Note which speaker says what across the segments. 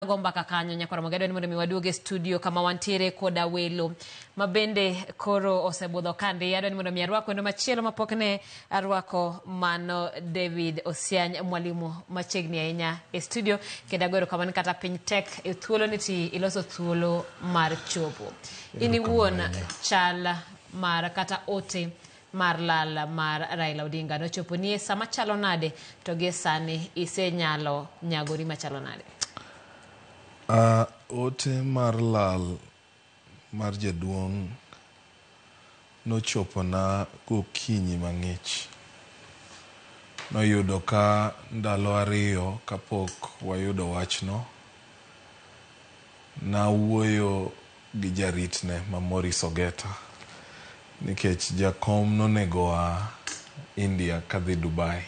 Speaker 1: Gomba kakanyo nyakwara magedo ni mondo mi waduoge studio kama wantiere koda welo mabende koro osebudho kandi yado ni mondo mi arwako ndo machielo mapokne arwako mano David Osiany mwalimu machegni ahinya e studio kenda gwero kama ni kata piny tek e thuolo niti iloso thuolo mar chopo ini wuon chala mar kata ote mar lala mar Raila Odinga no chopo ni sama chalo nade to ge sani isenyalo nyagori machalo nade.
Speaker 2: Ote mar lal mar jaduong' nochopo na gokinyi mang'ich. Noyudo ka ndalo ariyo kapok wayudo wachno. Nawuoyo gi jaritne ma Morris Ogeta. Nikech jakom nonego a India kadhi Dubai.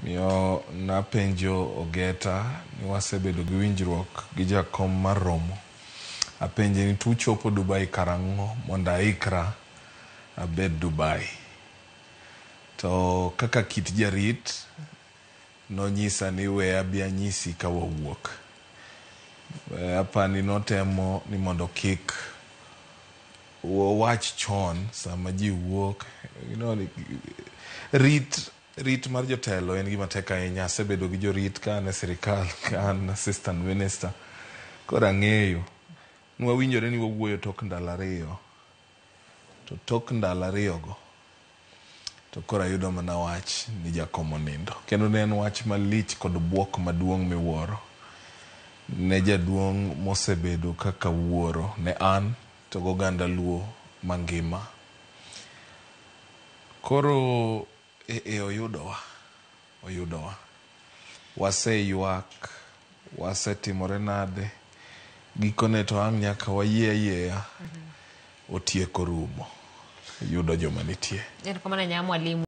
Speaker 2: Miyo napenjo Ogeta ni wasebedo gi winjruok gi jakom mar romo. Apenje ni tuchopo Dubai karang'o mondo aikra abed Dubai. To kaka kit jarit nonyisa ni we abi anyisi ka wawuok. Apani notemo ni mondo kik wach chon sama ji wuok. Rit mar jotelo en gima tek ahinya. Asebedo gi jorit ka an e sirikal, ka an assistant minister. Kora ng'eyo nwawinjore ni wawuoyo tok ndalo ariyo. To tok ndalo ariyo go to kora yudo mana wach ni jakom onindo. Kendo ne en wach malich kod buok maduong' miwuoro. Ne jaduong' mosebedo kaka wuoro ne an to goganda Luo mangima. Koro oyudowa. Wase yuak, wase timore nade. Gikone to ang' nyaka wayieya otieko rumo. Yudo joma nitie.
Speaker 1: Mwalimu